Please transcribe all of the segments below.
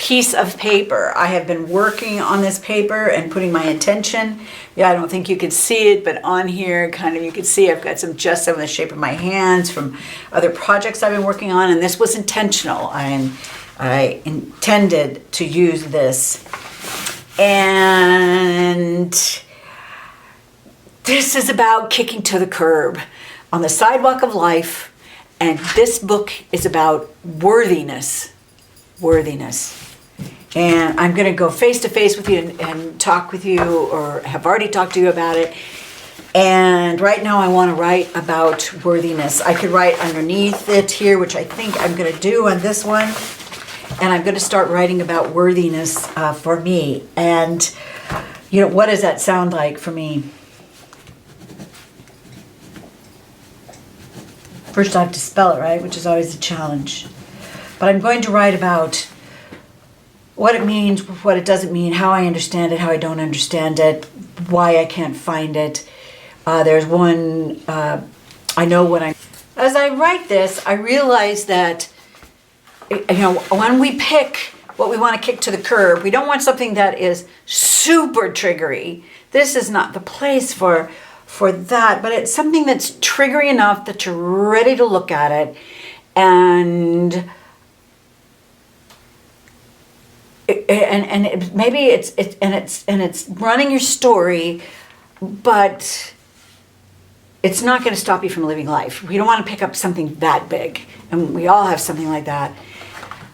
piece of paper. I have been working on this paper and putting my intention. Yeah, I don't think you could see it, but on here, kind of, you can see I've got some gesso in the shape of my hands from other projects I've been working on, and this was intentional. I intended to use this. And this is about kicking to the curb on the sidewalk of life, and this book is about worthiness. Worthiness. And I'm going to go face to face with you and talk with you, or have already talked to you about it. And right now I want to write about worthiness. I could write underneath it here, which I think I'm going to do on this one. And I'm going to start writing about worthiness for me. And, you know, what does that sound like for me? First I have to spell it right, which is always a challenge. But I'm going to write about what it means, what it doesn't mean, how I understand it, how I don't understand it, why I can't find it. There's one, I know when as I write this, I realize that, you know, when we pick what we want to kick to the curb, we don't want something that is super triggery. This is not the place for that, but it's something that's triggery enough that you're ready to look at it, and maybe it's running your story, but it's not going to stop you from living life. We don't want to pick up something that big, and we all have something like that.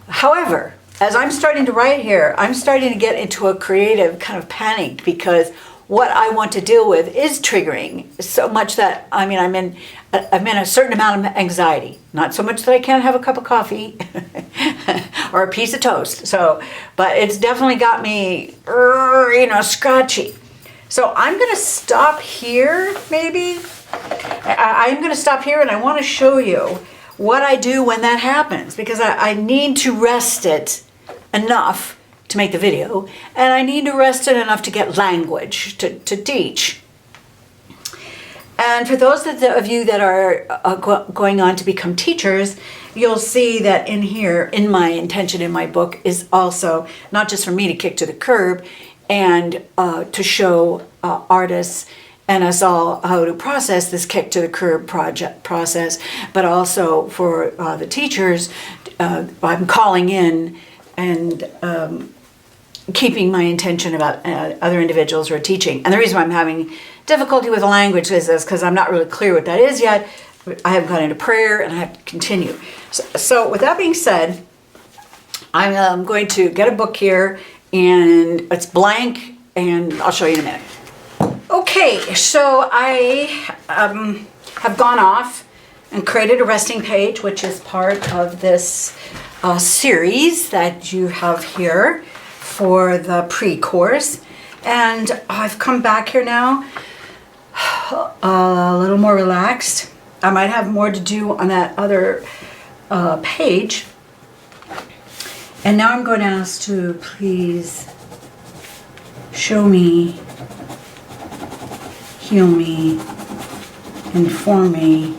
However, as I'm starting to write here, I'm starting to get into a creative kind of panic, because what I want to deal with is triggering so much that, I mean, I'm in a certain amount of anxiety. Not so much that I can't have a cup of coffee or a piece of toast. So, but it's definitely got me, you know, scratchy. So I'm going to stop here, maybe. I'm going to stop here, and I want to show you what I do when that happens, because I need to rest it enough to make the video, and I need to rest it enough to get language to teach. And for those of you that are going on to become teachers, you'll see that in here, in my intention in my book, is also not just for me to kick to the curb and to show artists and us all how to process this kick to the curb process, but also for the teachers. I'm calling in and keeping my intention about other individuals who are teaching. And the reason why I'm having difficulty with the language is because I'm not really clear what that is yet. I haven't gone into prayer, and I have to continue. So with that being said, I'm going to get a book here, and it's blank, and I'll show you in a minute. Okay, so I have gone off and created a resting page, which is part of this series that you have here for the pre-course. And I've come back here now a little more relaxed. I might have more to do on that other page. And now I'm going to ask to please show me, heal me, inform me,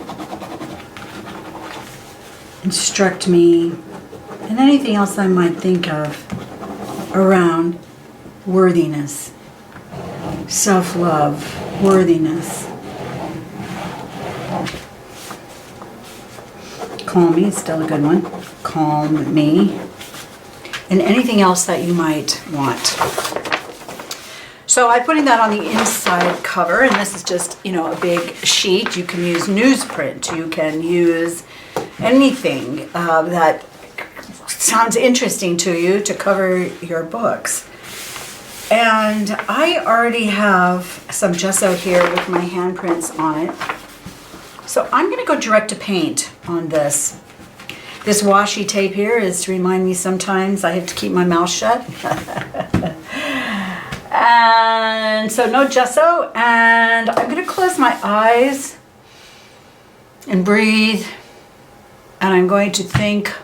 instruct me, and anything else I might think of around worthiness, self-love, worthiness. Calm me, it's still a good one. Calm me. And anything else that you might want. So I'm putting that on the inside cover, and this is just, you know, a big sheet. You can use newsprint. You can use anything that sounds interesting to you to cover your books. And I already have some gesso here with my handprints on it. So I'm going to go direct to paint on this. This washi tape here is to remind me sometimes I have to keep my mouth shut. And so no gesso, and I'm going to close my eyes and breathe, and I'm going to think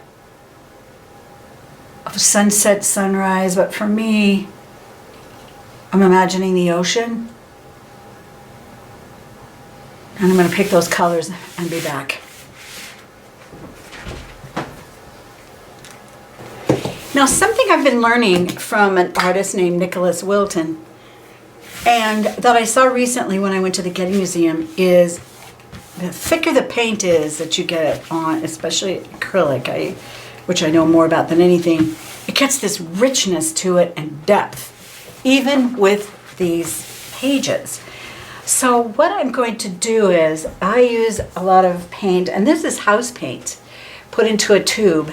of sunset, sunrise, but for me, I'm imagining the ocean, and I'm going to pick those colors and be back. Now, something I've been learning from an artist named Nicholas Wilton, and that I saw recently when I went to the Getty Museum, is the thicker the paint is that you get it on, especially acrylic, which I know more about than anything, it gets this richness to it and depth, even with these pages. So what I'm going to do is, I use a lot of paint, and this is house paint, put into a tube.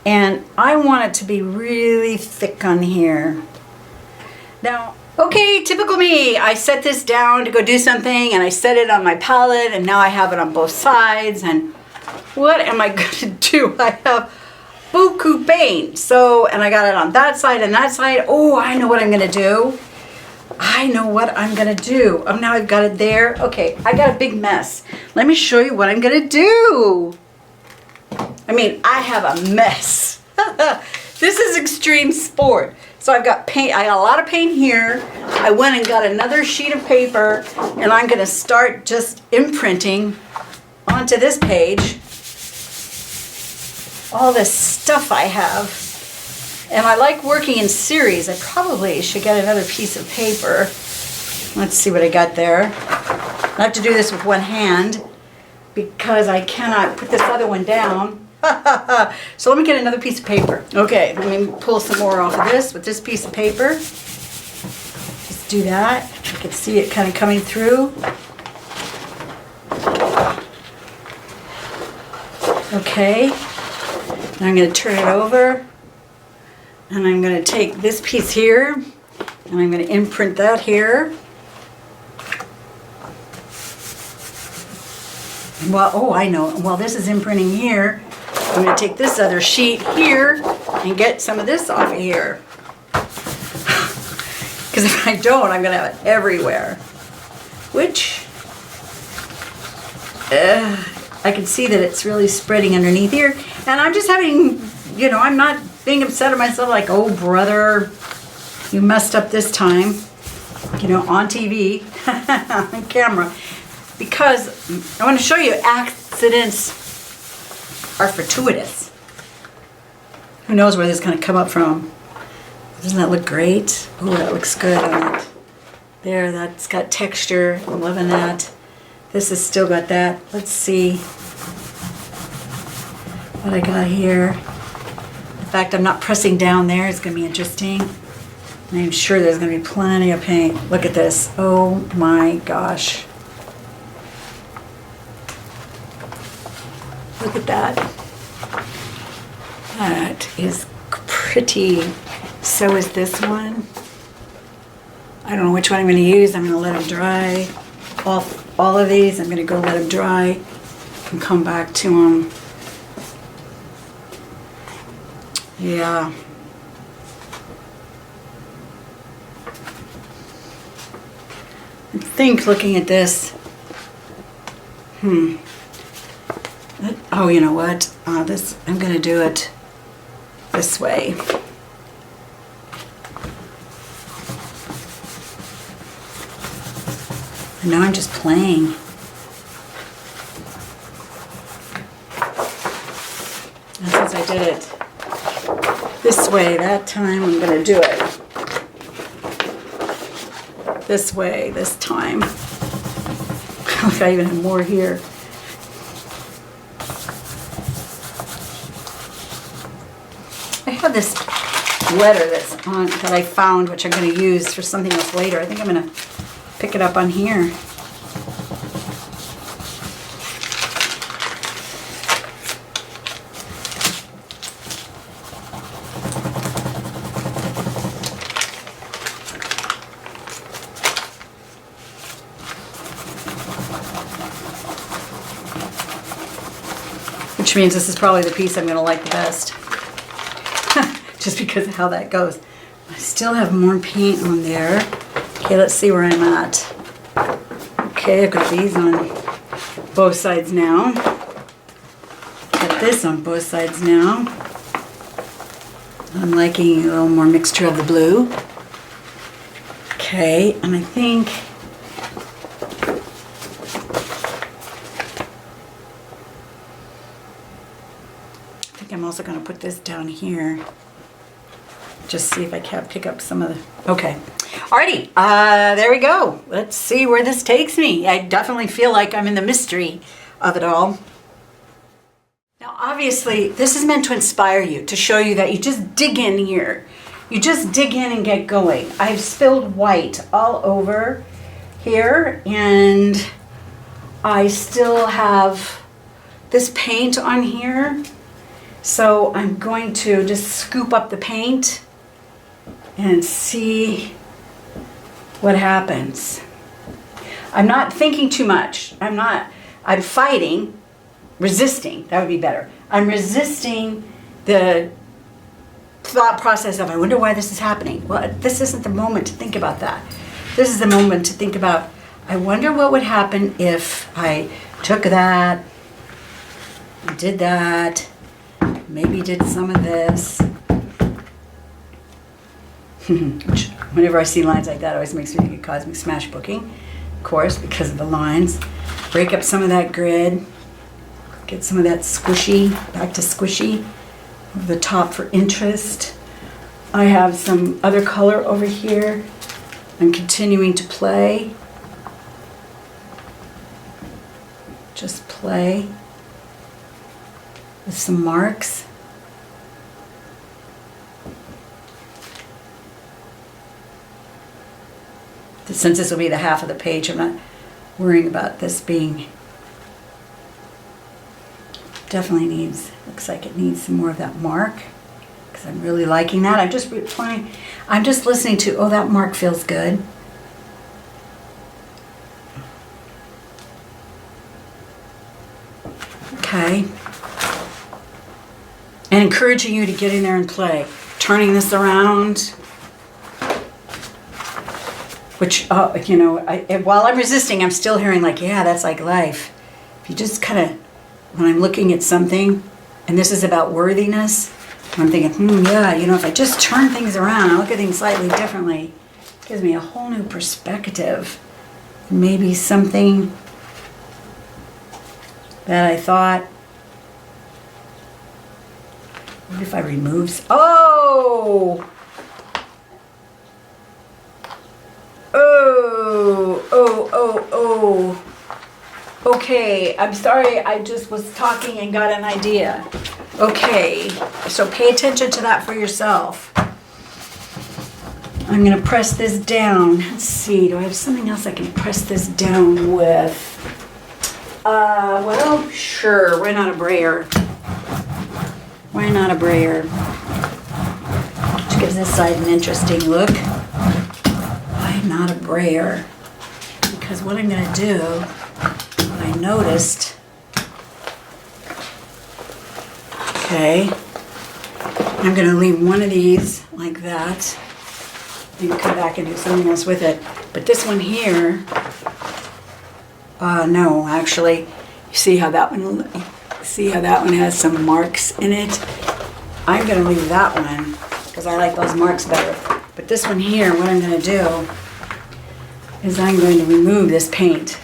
And I want it to be really thick on here. Now, okay, typical me. I set this down to go do something, and I set it on my palette, and now I have it on both sides. And what am I going to do? I have buku paint. So, and I got it on that side and that side. Oh, I know what I'm going to do. I know what I'm going to do. Oh, now I've got it there. Okay, I got a big mess. Let me show you what I'm going to do. I mean, I have a mess. This is extreme sport. So I've got paint, I got a lot of paint here. I went and got another sheet of paper, and I'm gonna start just imprinting onto this page all this stuff I have. And I like working in series. I probably should get another piece of paper. Let's see what I got there. I have to do this with one hand because I cannot put this other one down. So let me get another piece of paper. Okay, let me pull some more off of this with this piece of paper. Just do that. You can see it kind of coming through. Okay, now I'm going to turn it over, and I'm going to take this piece here, and I'm going to imprint that here. Well, oh, I know. While this is imprinting here, I'm going to take this other sheet here and get some of this off of here. Because if I don't, I'm going to have it everywhere. Which, I can see that it's really spreading underneath here. And I'm just having, you know, I'm not being upset at myself like, oh, brother, you messed up this time. You know, on TV, on camera. Because I want to show you accidents are fortuitous. Who knows where this is going to come up from? Doesn't that look great? Oh, that looks good on it. There, that's got texture. I'm loving that. This has still got that. Let's see what I got here. In fact, I'm not pressing down there. It's going to be interesting. I'm sure there's going to be plenty of paint. Look at this. Oh my gosh. Look at that. That is pretty. So is this one. I don't know which one I'm going to use. I'm going to let them dry. All of these, I'm going to go let them dry and come back to them. Yeah. I think looking at this, oh, you know what? This, I'm going to do it this way. And now I'm just playing. And since I did it this way that time, I'm going to do it this way this time. Look, I even have more here. I have this letter that's on that I found, which I'm going to use for something else later. I think I'm going to pick it up on here. Which means this is probably the piece I'm going to like the best. Just because of how that goes. I still have more paint on there. Okay, let's see where I'm at. Okay, I've got these on both sides now. Got this on both sides now. I'm liking a little more mixture of the blue. Okay, and I think I'm also going to put this down here. just see if I can't pick up some of the, okay. Alrighty, there we go. Let's see where this takes me. I definitely feel like I'm in the mystery of it all. Now, obviously, this is meant to inspire you, to show you that you just dig in here. You just dig in and get going. I've spilled white all over here, and I still have this paint on here. So I'm going to just scoop up the paint and see what happens. I'm not thinking too much. I'm fighting, resisting, that would be better. I'm resisting the thought process of, I wonder why this is happening. Well, this isn't the moment to think about that. This is the moment to think about, I wonder what would happen if I took that, did that, maybe did some of this. Which, whenever I see lines like that, always makes me think of cosmic smash booking, of course, because of the lines. Break up some of that grid, get some of that squishy, back to squishy, over the top for interest. I have some other color over here. I'm continuing to play. Just play with some marks. Since this will be the half of the page, I'm not worrying about this being, definitely needs, looks like it needs some more of that mark, because I'm really liking that. I'm just listening to, oh, that mark feels good. Okay. And encouraging you to get in there and play. Turning this around. Which, you know, while I'm resisting, I'm still hearing like, yeah, that's like life. If you just kind of, when I'm looking at something, and this is about worthiness, I'm thinking, yeah, you know, if I just turn things around, I look at things slightly differently, it gives me a whole new perspective. Maybe something that I thought, what if I remove, oh! Oh. Okay, I'm sorry, I just was talking and got an idea. Okay, so pay attention to that for yourself. I'm gonna press this down. Let's see, do I have something else I can press this down with? Well, sure, why not a brayer? Why not a brayer? Which gives this side an interesting look. Why not a brayer? Because what I'm gonna do, what I noticed, okay, I'm gonna leave one of these like that, maybe come back and do something else with it. But this one here, no, actually, you see how that one has some marks in it? I'm gonna leave that one because I like those marks better. But this one here, what I'm gonna do is I'm going to remove this paint.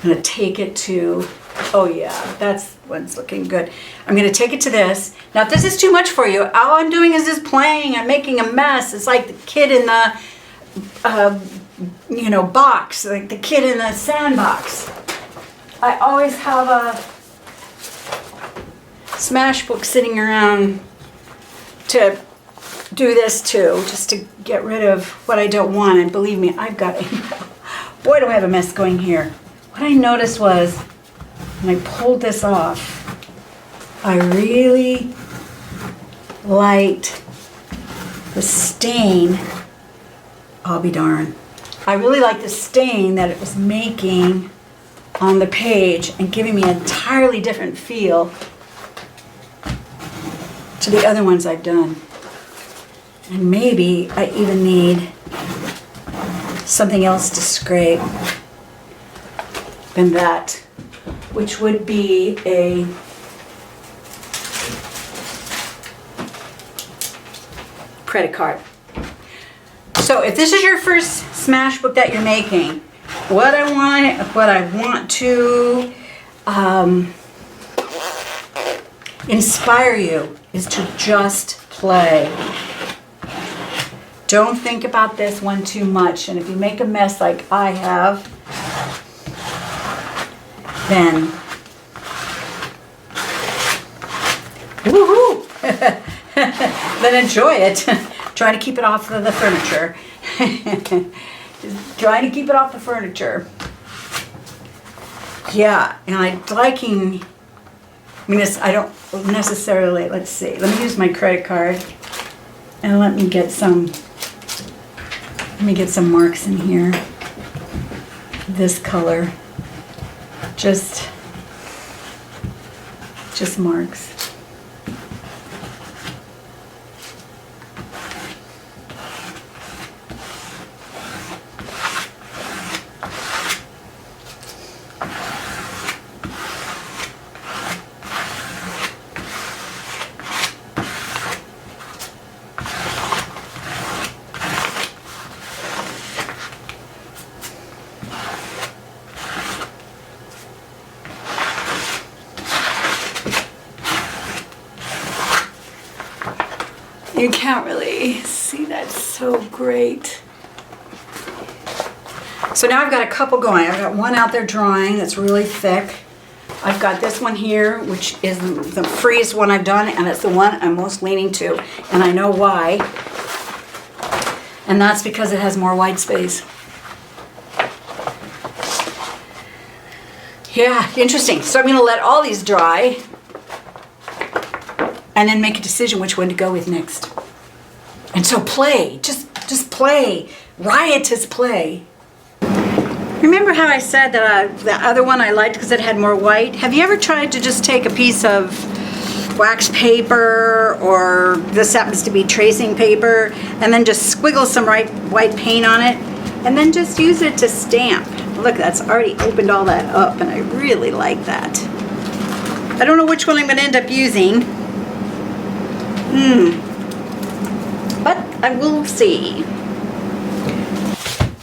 I'm going to take it to, oh yeah, that's one's looking good. I'm going to take it to this. Now if this is too much for you, all I'm doing is just playing. I'm making a mess. It's like the kid in the, box, like the kid in the sandbox. I always have a smash book sitting around to do this too, just to get rid of what I don't want. And believe me, I've got boy, do I have a mess going here. What I noticed was when I pulled this off, I really liked the stain. I'll be darned. I really liked the stain that it was making on the page and giving me an entirely different feel to the other ones I've done. And maybe I even need something else to scrape than that, which would be a credit card. So if this is your first smash book that you're making, what I want to inspire you is to just play. Don't think about this one too much. And if you make a mess like I have, then woohoo! Then enjoy it. Try to keep it off of the furniture. Just trying to keep it off the furniture. Yeah, and I'm liking, I mean, I don't necessarily, let's see, let me use my credit card and let me get some marks in here. This color, just marks. You can't really see that so great. So now I've got a couple going. I've got one out there drying that's really thick. I've got this one here, which is the freest one I've done, and it's the one I'm most leaning to. And I know why. And that's because it has more white space. Yeah, interesting. So I'm going to let all these dry and then make a decision which one to go with next. And so play, just play, riotous play. Remember how I said that the other one I liked because it had more white? Have you ever tried to just take a piece of wax paper, or this happens to be tracing paper, and then just squiggle some white paint on it, and then just use it to stamp? Look, that's already opened all that up, and I really like that. I don't know which one I'm going to end up using. But I will see.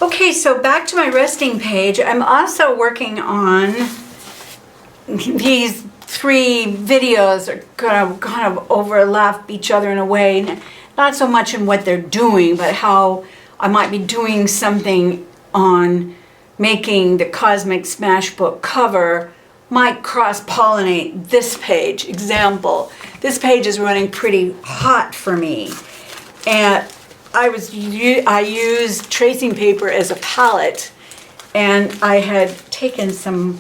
Okay, so back to my resting page. I'm also working on these 3 videos are kind of overlap each other in a way. Not so much in what they're doing, but how I might be doing something on making the Cosmic Smash book cover might cross-pollinate this page. Example, this page is running pretty hot for me. And I used tracing paper as a palette, and I had taken some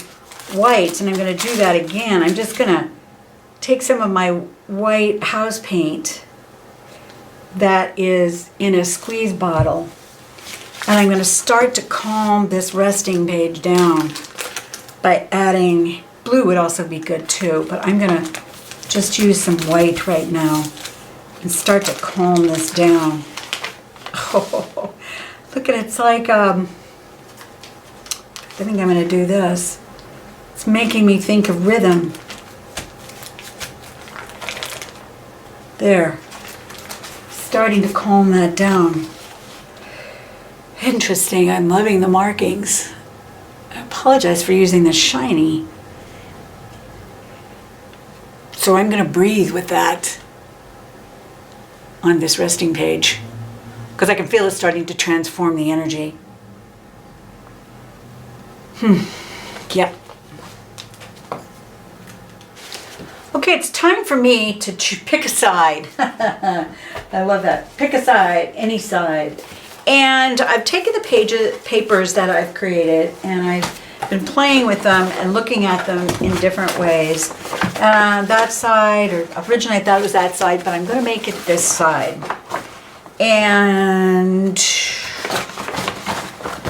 whites, and I'm going to do that again. I'm just going to take some of my white house paint that is in a squeeze bottle, and I'm going to start to calm this resting page down by adding blue. Would also be good too, but I'm going to just use some white right now and start to calm this down. Oh, look at it. It's like, I think I'm going to do this. It's making me think of rhythm. There. Starting to calm that down. Interesting. I'm loving the markings. I apologize for using the shiny. So I'm going to breathe with that on this resting page, because I can feel it starting to transform the energy. Yep. Okay, it's time for me to pick a side. I love that. Pick a side, any side. And I've taken the papers that I've created, and I've been playing with them and looking at them in different ways. That side, or originally I thought it was that side, but I'm going to make it this side. And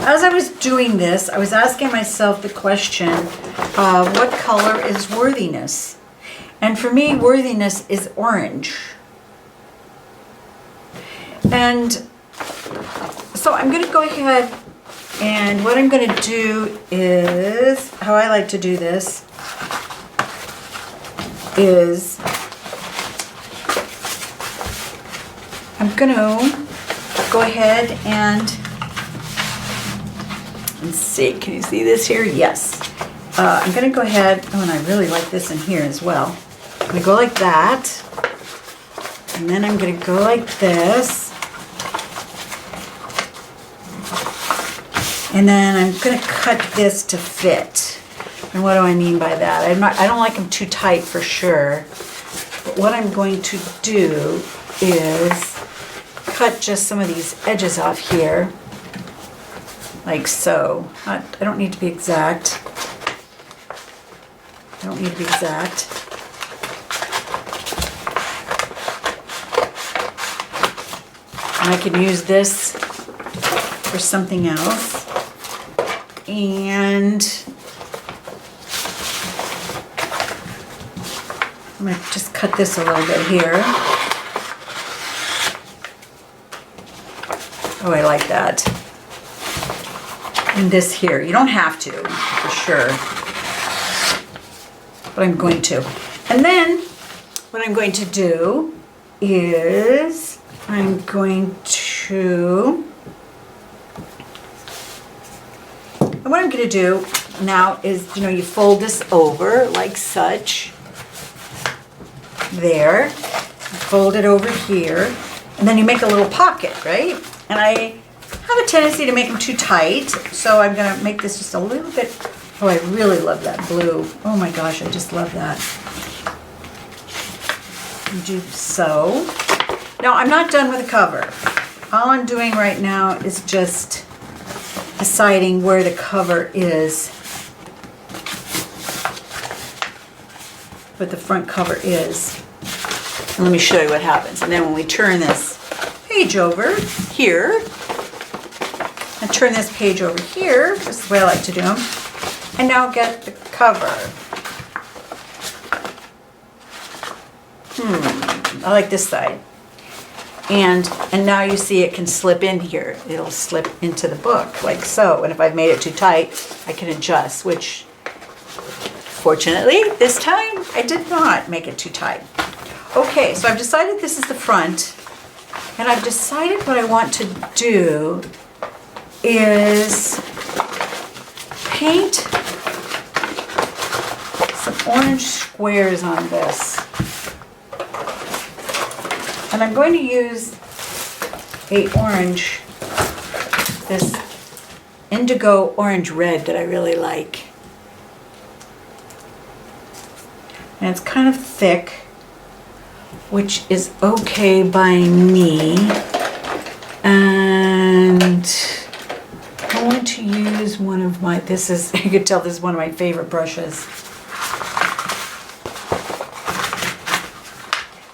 as I was doing this, I was asking myself the question, what color is worthiness? And for me, worthiness is orange. And so I'm going to go ahead, and what I'm going to do is, how I like to do this is, I'm going to go ahead and, let's see, can you see this here? Yes. I'm going to go ahead, oh, and I really like this in here as well. I'm gonna go like that. And then I'm gonna go like this. And then I'm gonna cut this to fit. And what do I mean by that? I don't like them too tight for sure. But what I'm going to do is cut just some of these edges off here. Like so. I don't need to be exact. I don't need to be exact. And I can use this for something else. And I'm going to just cut this a little bit here. Oh, I like that. And this here. You don't have to, for sure. But I'm going to. And then what I'm going to do is I'm going to... And what I'm going to do now is, you know, you fold this over like such. There. Fold it over here. And then you make a little pocket, right? And I have a tendency to make them too tight. So I'm going to make this just a little bit... Oh, I really love that blue. Oh my gosh, I just love that. And do so. Now, I'm not done with the cover. All I'm doing right now is just deciding where the cover is. What the front cover is. And let me show you what happens. And then when we turn this page over here, and turn this page over here, this is the way I like to do them, and now get the cover. I like this side. And now you see it can slip in here. It'll slip into the book like so. And if I've made it too tight, I can adjust, which fortunately this time I did not make it too tight. Okay, so I've decided this is the front. And I've decided what I want to do is paint some orange squares on this. And I'm going to use a orange, this indigo orange red that I really like. And it's kind of thick, which is okay by me. And I want to use one of my, this is, you could tell this is one of my favorite brushes.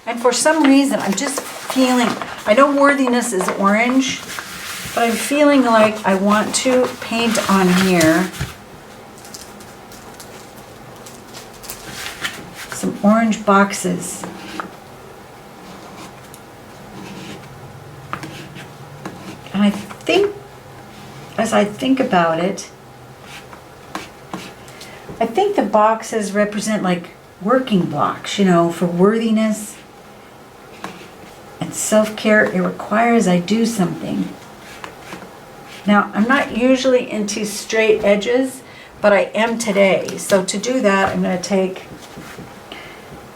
And for some reason, I'm just feeling, I know worthiness is orange, but I'm feeling like I want to paint on here some orange boxes. And I think, as I think about it, I think the boxes represent like working blocks, you know, for worthiness and self-care. It requires I do something. Now, I'm not usually into straight edges, but I am today. So to do that, I'm going to take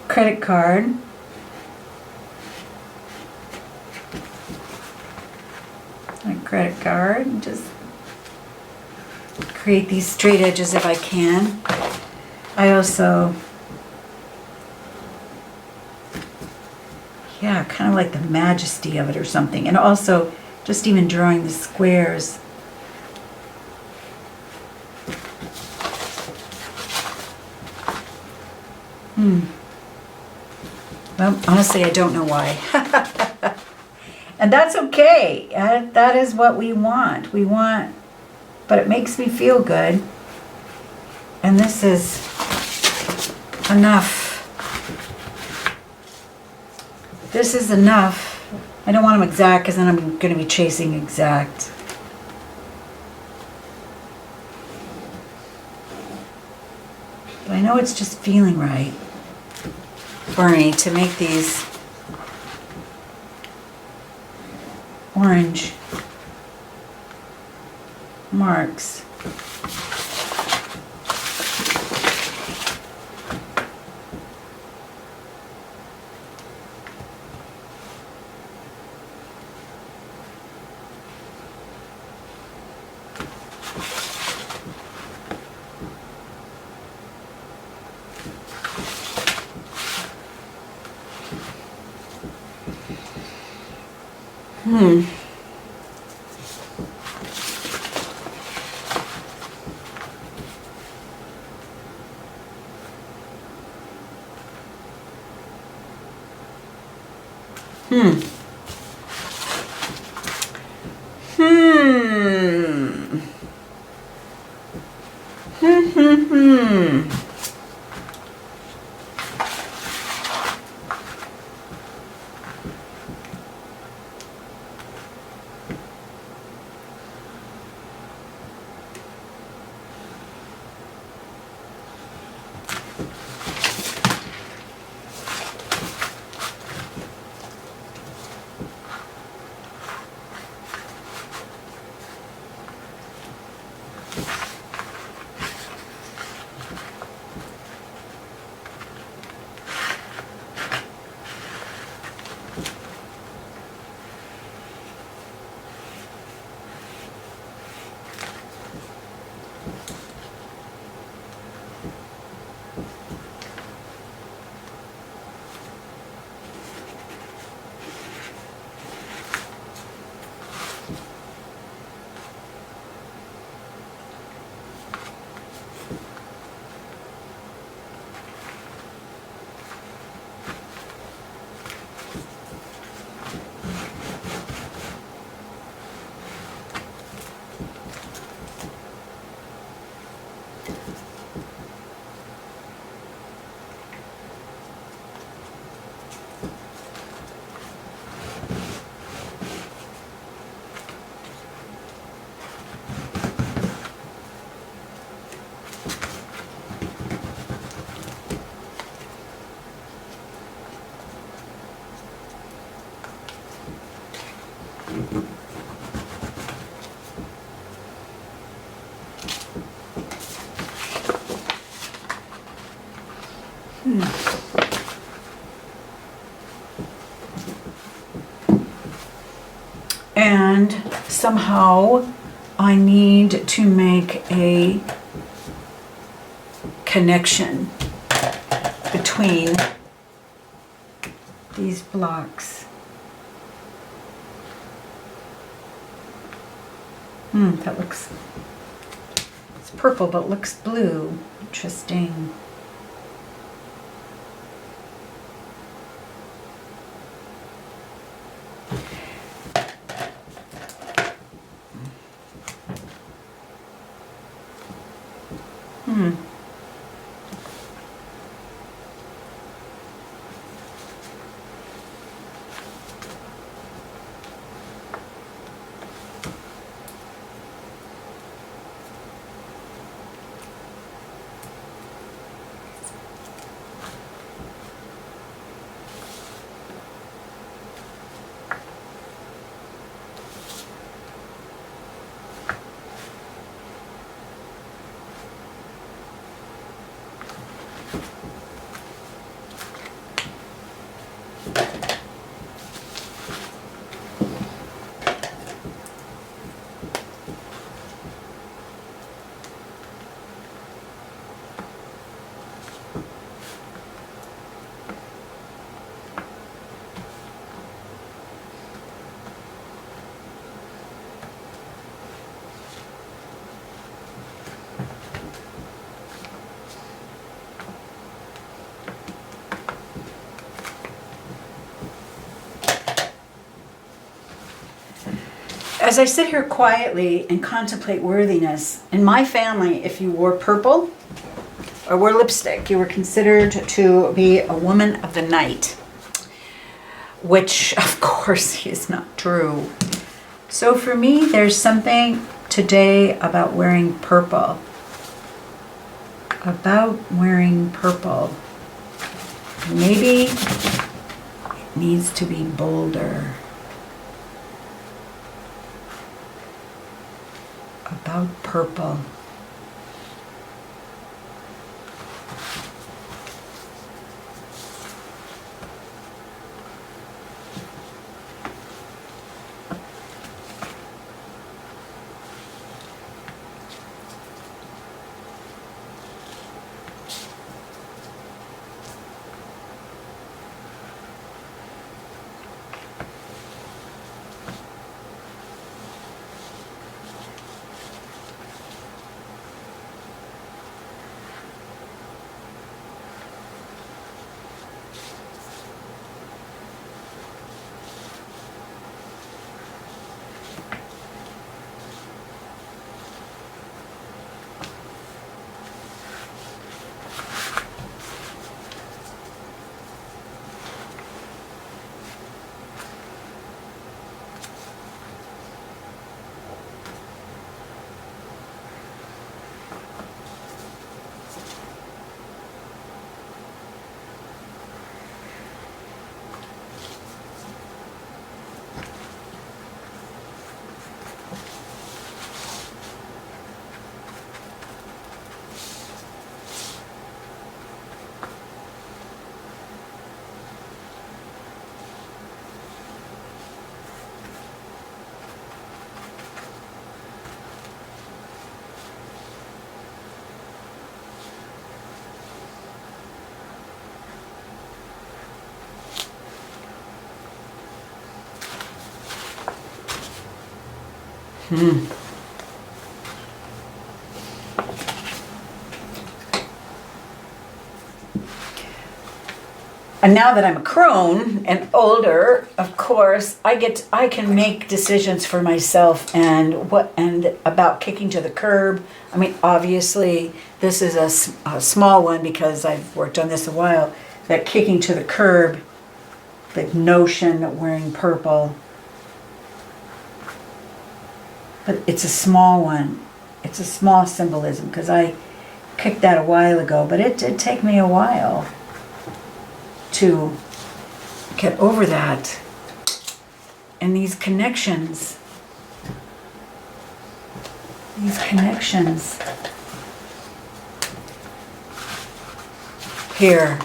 credit card. My credit card, and just create these straight edges if I can. I also, yeah, kind of like the majesty of it or something. And also, just even drawing the squares. Well, honestly, I don't know why. And that's okay. That is what we want. We want, but it makes me feel good. And this is enough. This is enough. I don't want them exact because then I'm going to be chasing exact. But I know it's just feeling right for me to make these orange marks. And somehow I need to make a connection between these blocks. That looks, it's purple but looks blue. Interesting. As I sit here quietly and contemplate worthiness, in my family, if you wore purple or wore lipstick, you were considered to be a woman of the night, which of course is not true. So for me, there's something today about wearing purple. Maybe it needs to be bolder. About purple. And now that I'm a crone and older, of course, I can make decisions for myself and about kicking to the curb. I mean, obviously, this is a small one because I've worked on this a while. That kicking to the curb, the notion of wearing purple. But it's a small one. It's a small symbolism because I kicked that a while ago, but it did take me a while to get over that. And these connections here.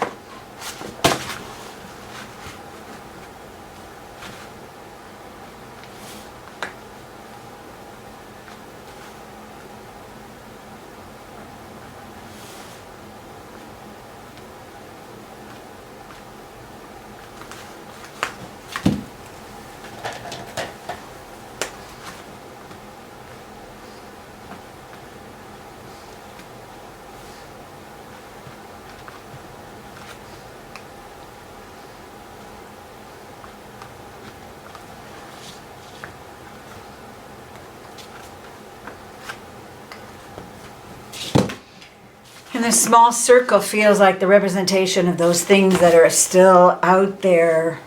And this small circle feels like the representation of those things that are still out there.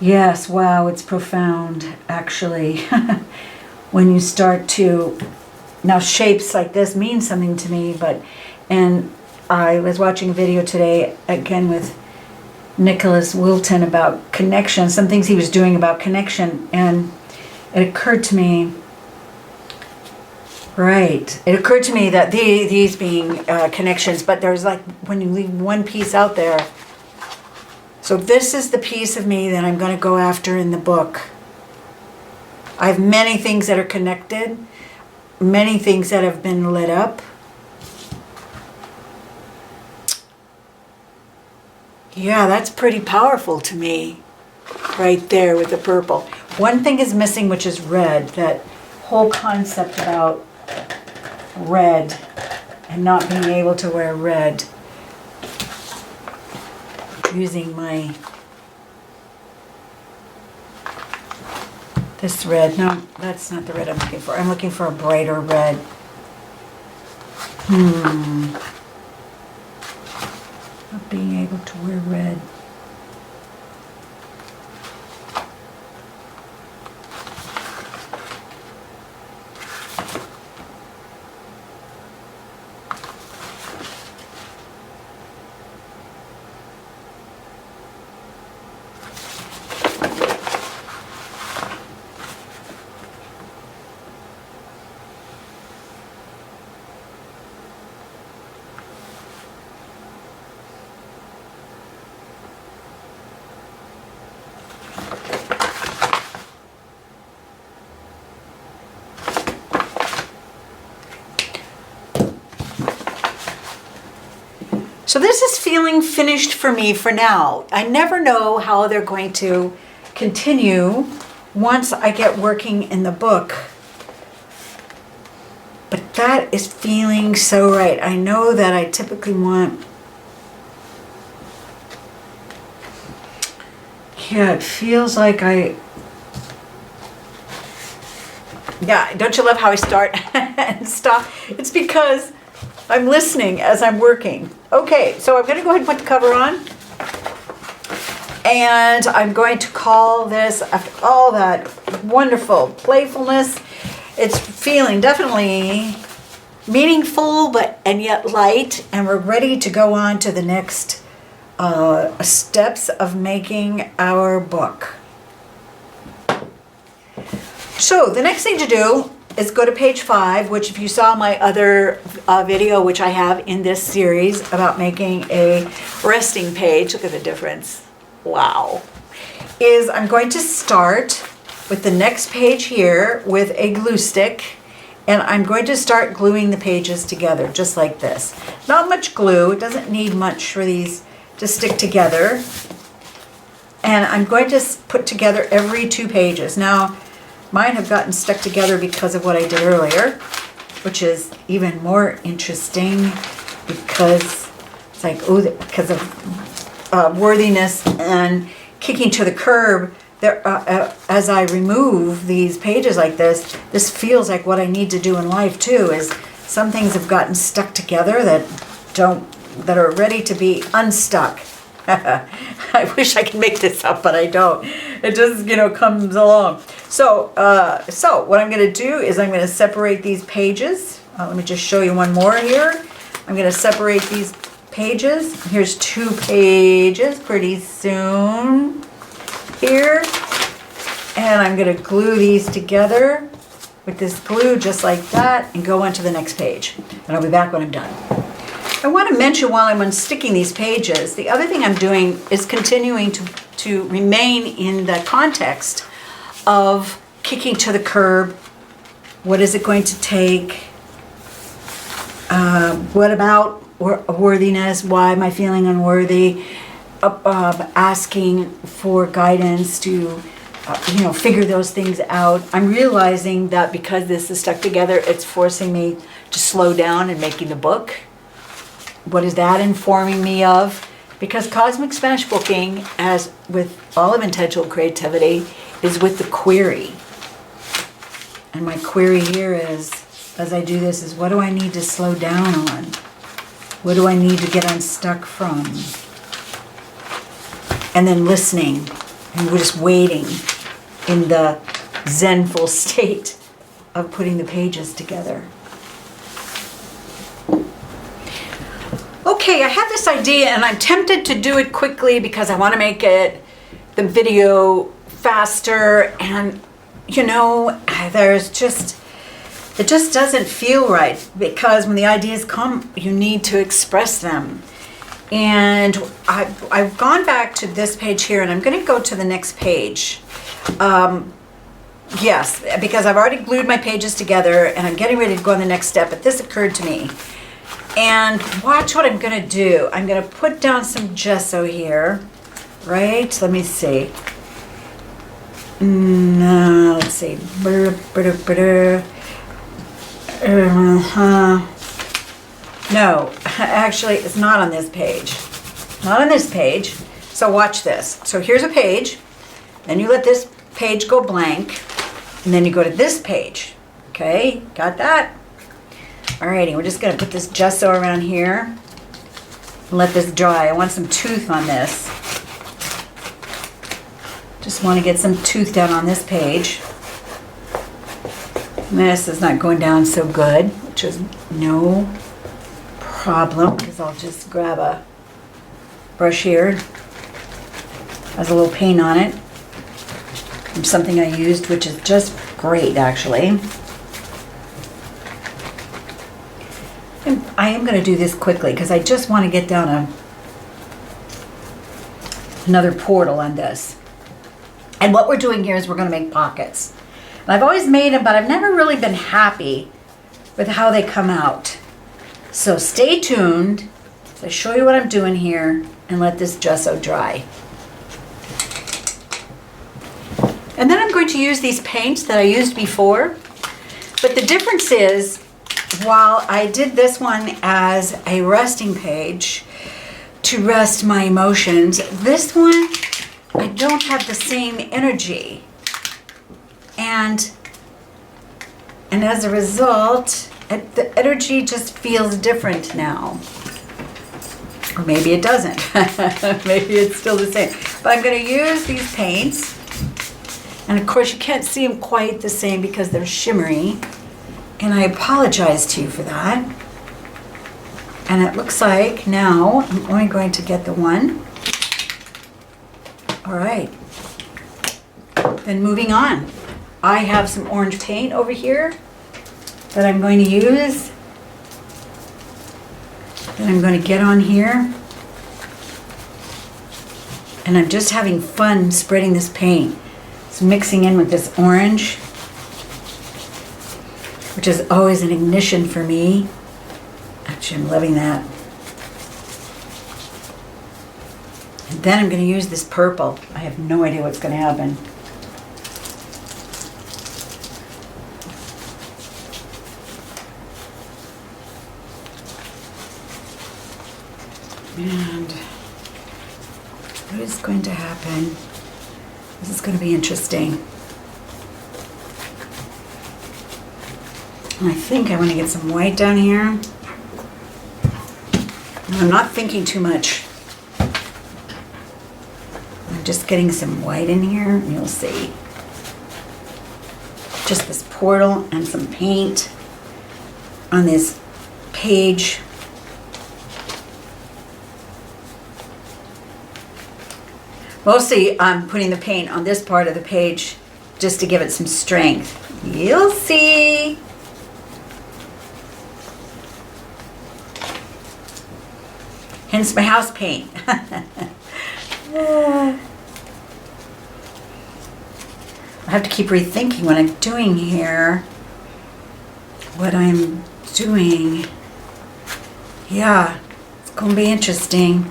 Yes, wow, it's profound, actually. When you start to... Now, shapes like this mean something to me, and I was watching a video today, again, with Nicholas Wilton about connection, some things he was doing about connection, and it occurred to me... Right. It occurred to me that these being connections, but there's like when you leave one piece out there. So this is the piece of me that I'm going to go after in the book. I have many things that are connected, many things that have been lit up. Yeah, that's pretty powerful to me, right there with the purple. One thing is missing, which is red, that whole concept about red and not being able to wear red, using this red. No, that's not the red I'm looking for. I'm looking for a brighter red. Not being able to wear red. So this is feeling finished for me for now. I never know how they're going to continue once I get working in the book. But that is feeling so right. I know that I typically want... Yeah, it feels like Yeah, don't you love how I start and stop? It's because I'm listening as I'm working. Okay, so I'm going to go ahead and put the cover on. And I'm going to call this, after all that wonderful playfulness, it's feeling definitely meaningful and yet light. And we're ready to go on to the next steps of making our book. So the next thing to do is go to page 5, which if you saw my other video, which I have in this series about making a resting page, look at the difference. Wow. Is I'm going to start with the next page here with a glue stick, and I'm going to start gluing the pages together just like this. Not much glue, it doesn't need much for these to stick together. And I'm going to put together every 2 pages. Now, Mine have gotten stuck together because of what I did earlier, which is even more interesting because it's like, oh, because of worthiness and kicking to the curb. There, as I remove these pages like this feels like what I need to do in life too, is some things have gotten stuck together that are ready to be unstuck. I wish I could make this up, but I don't. It just, comes along. So what I'm going to do is I'm going to separate these pages. Let me just show you one more here. I'm going to separate these pages. Here's 2 pages pretty soon here. And I'm going to glue these together with this glue just like that and go on to the next page. And I'll be back when I'm done. I want to mention while I'm unsticking these pages, the other thing I'm doing is continuing to remain in the context of kicking to the curb. What is it going to take? What about worthiness? Why am I feeling unworthy? Asking for guidance to, figure those things out. I'm realizing that because this is stuck together, it's forcing me to slow down in making the book. What is that informing me of? Because cosmic Smashbooking, as with all of intentional creativity, is with the query. And my query here is, as I do this, is what do I need to slow down on? What do I need to get unstuck from? And then listening, and we're just waiting in the zenful state of putting the pages together. Okay, I have this idea and I'm tempted to do it quickly because I want to make the video faster, and it just doesn't feel right, because when the ideas come, you need to express them. And I've gone back to this page here, and I'm going to go to the next page. Yes, because I've already glued my pages together, and I'm getting ready to go on the next step, but this occurred to me. And watch what I'm going to do. I'm going to put down some gesso here, right? Let me see. Let's see. No, actually, it's not on this page. Not on this page. So watch this. So here's a page. Then you let this page go blank. And then you go to this page. Okay, got that? Alrighty, we're just going to put this gesso around here and let this dry. I want some tooth on this. Just want to get some tooth down on this page. And this is not going down so good, which is no problem, because I'll just grab a brush here. Has a little paint on it from something I used, which is just great, actually. And I am going to do this quickly because I just want to get down another portal on this. And what we're doing here is we're going to make pockets. And I've always made them, but I've never really been happy with how they come out. So stay tuned as I show you what I'm doing here and let this gesso dry. And then I'm going to use these paints that I used before. But the difference is, while I did this one as a resting page to rest my emotions, this one, I don't have the same energy. And as a result, the energy just feels different now. Or maybe it doesn't. Maybe it's still the same. But I'm going to use these paints. And of course you can't see them quite the same because they're shimmery. And I apologize to you for that. And it looks like now I'm only going to get the one. All right. Then moving on. I have some orange paint over here that I'm going to use. That I'm going to get on here. And I'm just having fun spreading this paint. It's mixing in with this orange, which is always an ignition for me. Actually, I'm loving that. And then I'm going to use this purple. I have no idea what's going to happen. And what is going to happen? This is going to be interesting. And I think I want to get some white down here. And I'm not thinking too much. I'm just getting some white in here, and you'll see. Just this portal and some paint on this page. Mostly I'm putting the paint on this part of the page just to give it some strength. You'll see. Hence my house paint. I have to keep rethinking what I'm doing here. What I'm doing. Yeah, it's going to be interesting.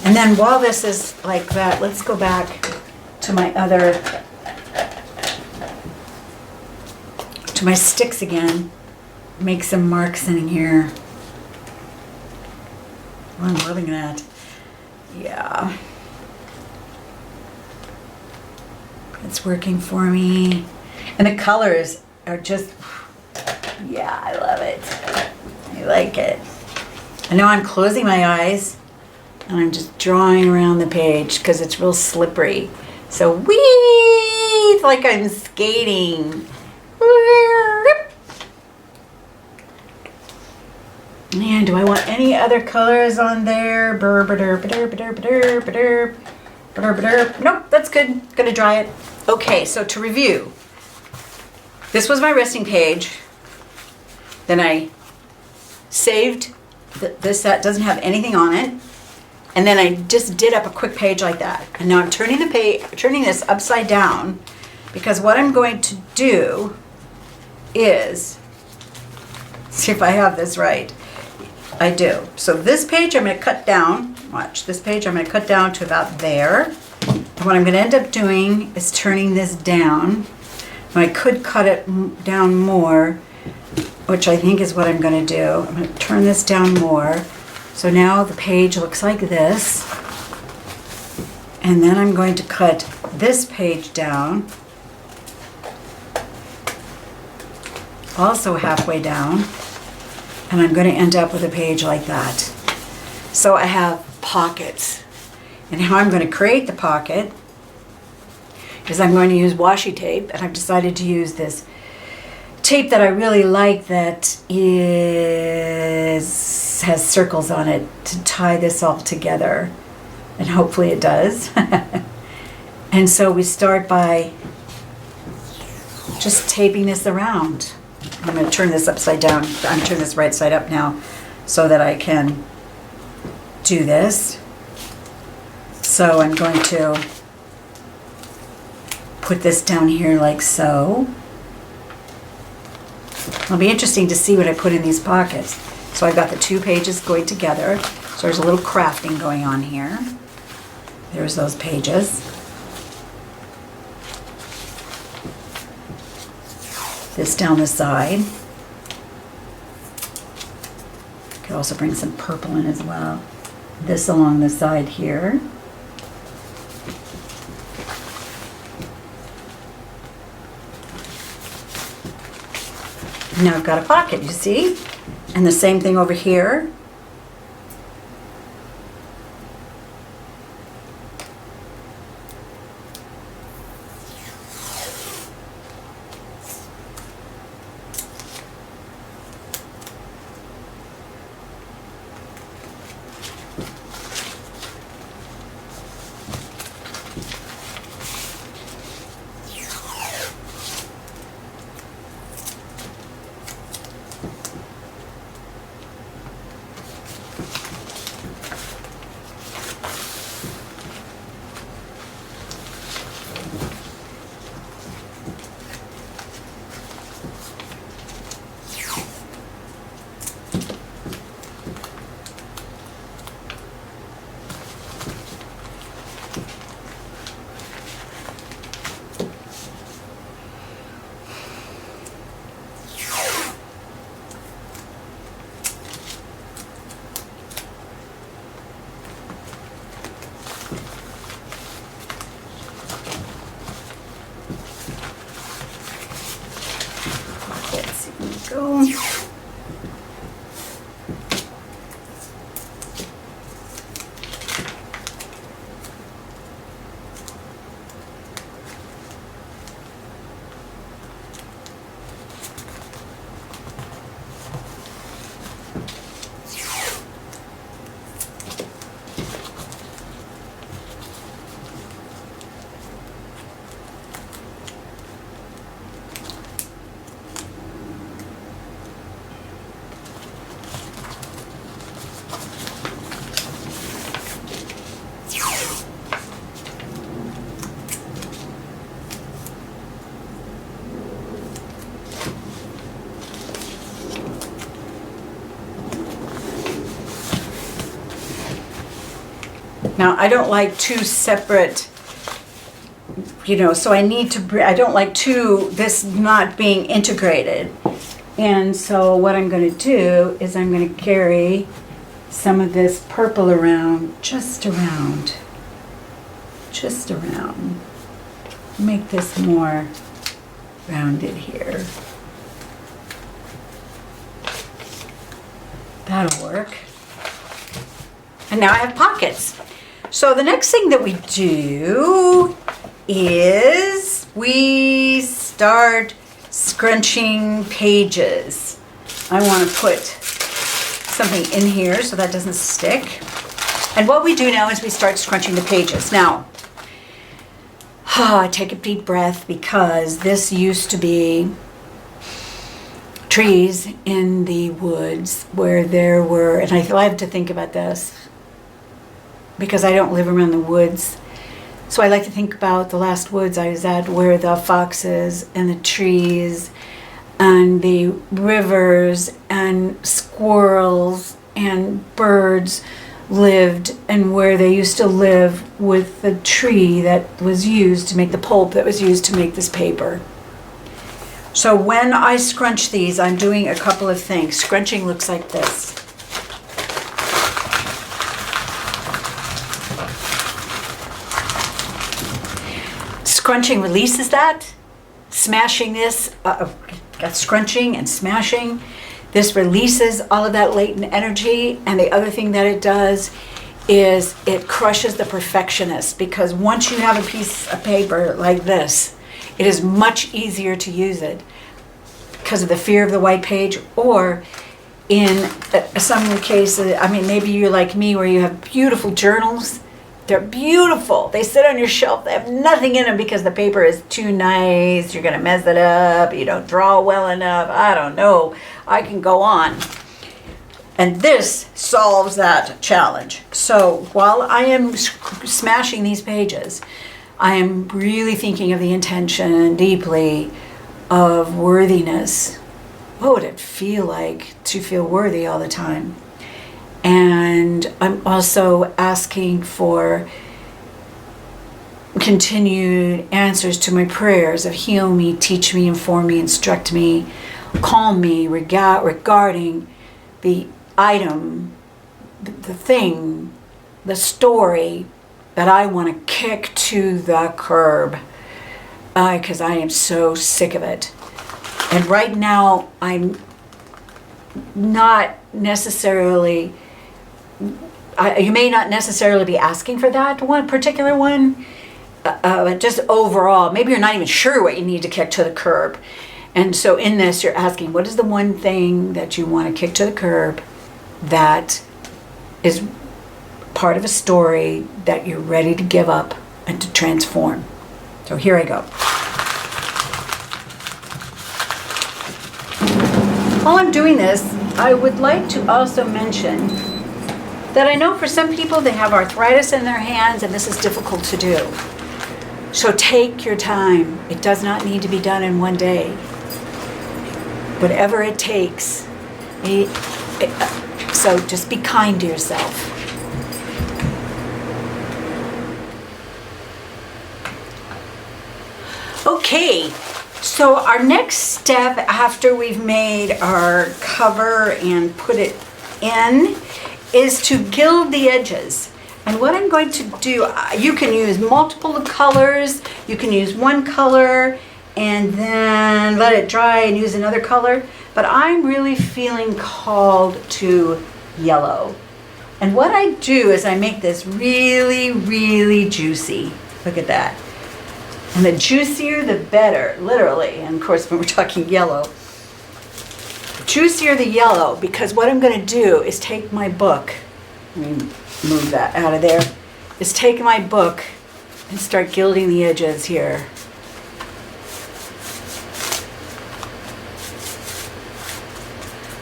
And then while this is like that, let's go back to my to my sticks again. Make some marks in here. Oh, I'm loving that. Yeah. It's working for me. And the colors are just, yeah, I love it. I like it. I know I'm closing my eyes and I'm just drawing around the page because it's real slippery. So whee, it's like I'm skating. And do I want any other colors on there? Nope, that's good. Gonna dry it. Okay, so to review, this was my resting page. Then I saved this that doesn't have anything on it. And then I just did up a quick page like that. And now I'm turning this upside down because what I'm going to do is, see if I have this right. I do. So this page I'm going to cut down. Watch, this page I'm going to cut down to about there. And what I'm going to end up doing is turning this down. And I could cut it down more, which I think is what I'm going to do. I'm going to turn this down more. So now the page looks like this. And then I'm going to cut this page down. Also halfway down. And I'm going to end up with a page like that. So I have pockets. And how I'm going to create the pocket is I'm going to use washi tape. And I've decided to use this tape that I really like that has circles on it to tie this all together. And hopefully it does. And so we start by just taping this around. I'm going to turn this upside down. I'm turning this right side up now so that I can do this. So I'm going to put this down here like so. It'll be interesting to see what I put in these pockets. So I've got the two pages going together. So there's a little crafting going on here. There's those pages. This down the side. Could also bring some purple in as well. This along the side here. Now I've got a pocket, you see? And the same thing over here. Now, I don't like two separate, so I don't like this not being integrated. And so what I'm going to do is I'm going to carry some of this purple around, just around. Make this more rounded here. That'll work. And now I have pockets. So the next thing that we do is we start scrunching pages. I want to put something in here so that doesn't stick. And what we do now is we start scrunching the pages. Now, take a deep breath, because this used to be trees in the woods where there were, and I have to think about this because I don't live around the woods. So I like to think about the last woods I was at, where the foxes and the trees and the rivers and squirrels and birds lived, and where they used to live with the tree that was used to make the pulp that was used to make this paper. So when I scrunch these, I'm doing a couple of things. Scrunching looks like this. Scrunching releases that. Smashing this, got scrunching and smashing. This releases all of that latent energy, and the other thing that it does is it crushes the perfectionist, because once you have a piece of paper like this, it is much easier to use it because of the fear of the white page, or in some cases, maybe you're like me where you have beautiful journals. They're beautiful. They sit on your shelf. They have nothing in them because the paper is too nice. You're going to mess it up. You don't draw well enough. I don't know. I can go on. And this solves that challenge. So while I am smashing these pages, I am really thinking of the intention deeply of worthiness. What would it feel like to feel worthy all the time? And I'm also asking for continued answers to my prayers of heal me, teach me, inform me, instruct me, calm me regarding the item, the thing, the story that I want to kick to the curb, because I am so sick of it. And right now, I'm not necessarily... you may not necessarily be asking for that one particular one, but just overall, maybe you're not even sure what you need to kick to the curb. And so in this, you're asking, what is the one thing that you want to kick to the curb that is part of a story that you're ready to give up and to transform? So here I go. While I'm doing this, I would like to also mention that I know for some people they have arthritis in their hands and this is difficult to do. So take your time. It does not need to be done in one day. Whatever it takes. So just be kind to yourself. Okay, so our next step after we've made our cover and put it in is to gild the edges. And what I'm going to do, you can use multiple colors, you can use one color and then let it dry and use another color, but I'm really feeling called to yellow. And what I do is I make this really, really juicy. Look at that. And the juicier the better, literally, and of course when we're talking yellow. Juicier the yellow, because what I'm going to do is take my book, let me move that out of there, is take my book and start gilding the edges here.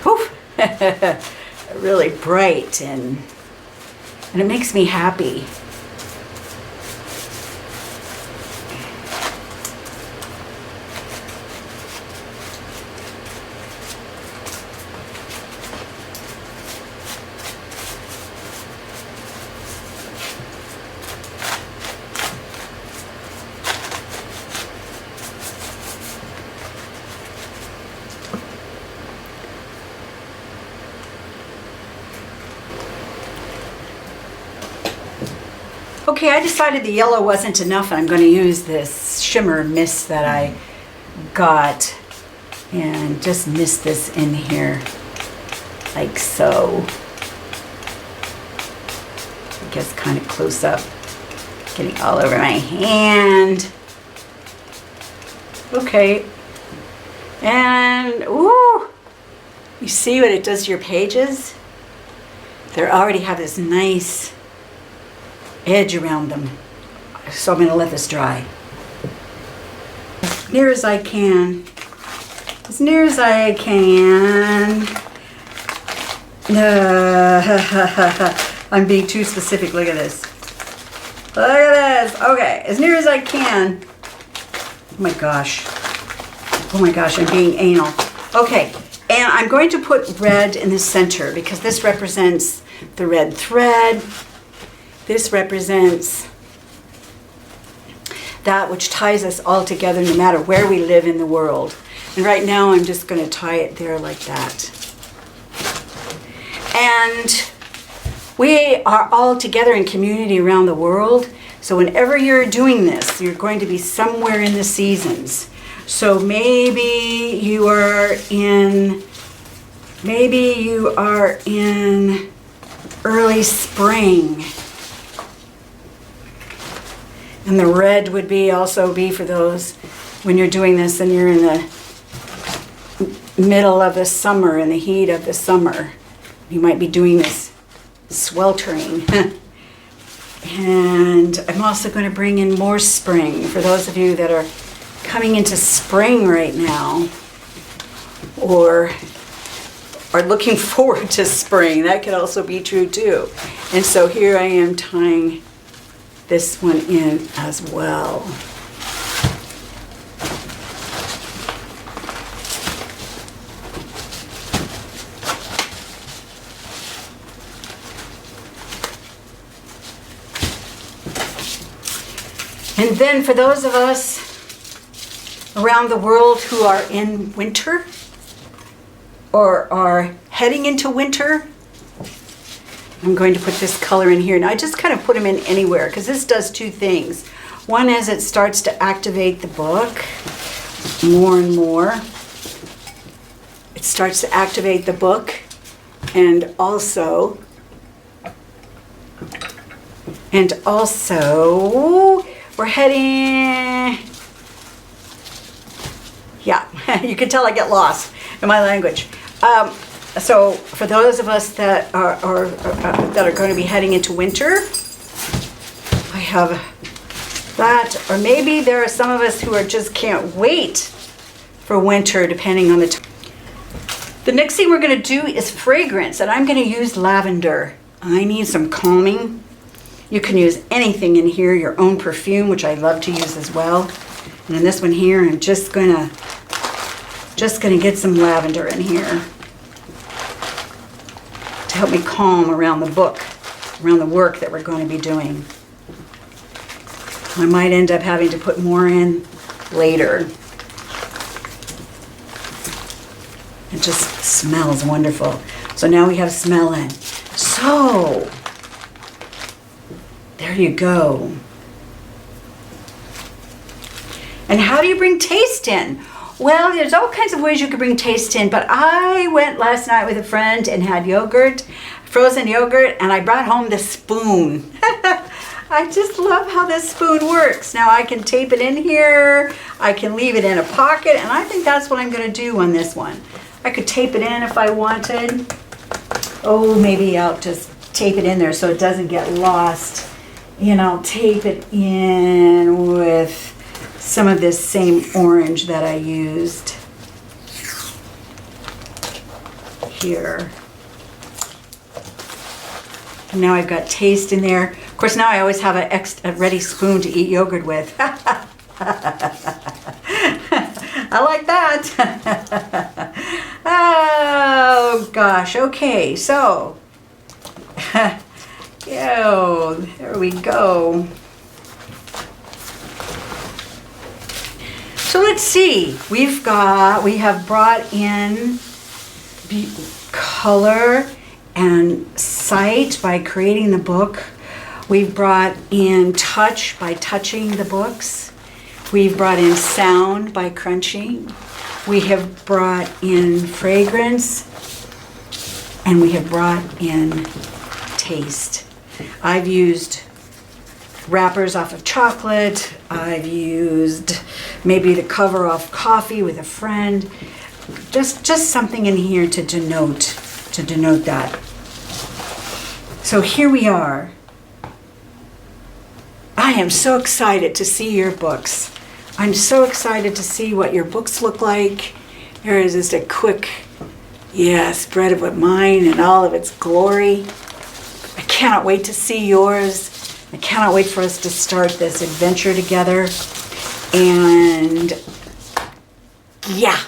Whew. Really bright and it makes me happy. Okay, I decided the yellow wasn't enough and I'm going to use this shimmer mist that I got and just mist this in here like so. I guess kind of close up, getting all over my hand. Okay, and ooh, you see what it does to your pages? They already have this nice edge around them. So I'm going to let this dry. As near as I can. As near as I can. I'm being too specific. Look at this. Look at this. Okay, as near as I can. Oh my gosh. Oh my gosh, I'm being anal. Okay, and I'm going to put red in the center because this represents the red thread. This represents that which ties us all together no matter where we live in the world. And right now I'm just going to tie it there like that. And we are all together in community around the world. So whenever you're doing this, you're going to be somewhere in the seasons. So maybe you are in early spring. And the red would also be for those when you're doing this and you're in the middle of the summer, in the heat of the summer. You might be doing this sweltering. And I'm also going to bring in more spring for those of you that are coming into spring right now or are looking forward to spring. That could also be true too. And so here I am tying this one in as well. And then for those of us around the world who are in winter or are heading into winter, I'm going to put this color in here. Now I just kind of put them in anywhere because this does two things. One is it starts to activate the book more and more. It starts to activate the book, and also we're heading, yeah, you can tell I get lost in my language. So for those of us that are going to be heading into winter, I have that. Or maybe there are some of us who just can't wait for winter, depending on the time. The next thing we're going to do is fragrance, and I'm going to use lavender. I need some calming. You can use anything in here, your own perfume, which I love to use as well. And in this one here, I'm just gonna get some lavender in here to help me calm around the book, around the work that we're going to be doing. I might end up having to put more in later. It just smells wonderful. So now we have smell in. So there you go. And how do you bring taste in? Well, there's all kinds of ways you could bring taste in, but I went last night with a friend and had yogurt, frozen yogurt, and I brought home the spoon. I just love how this spoon works. Now I can tape it in here, I can leave it in a pocket, and I think that's what I'm going to do on this one. I could tape it in if I wanted. Oh, maybe I'll just tape it in there so it doesn't get lost. And I'll tape it in with some of this same orange that I used here. And now I've got taste in there. Of course, now I always have a ready spoon to eat yogurt with. I like that. Oh gosh, okay, so there we go. So let's see, we have brought in color and sight by creating the book. We've brought in touch by touching the books. We've brought in sound by crunching. We have brought in fragrance. And we have brought in taste. I've used wrappers off of chocolate. I've used maybe the cover off coffee with a friend. Just something in here to denote that. So here we are. I am so excited to see your books. I'm so excited to see what your books look like. Here is just a quick, spread of mine and all of its glory. I cannot wait to see yours. I cannot wait for us to start this adventure together. And yeah.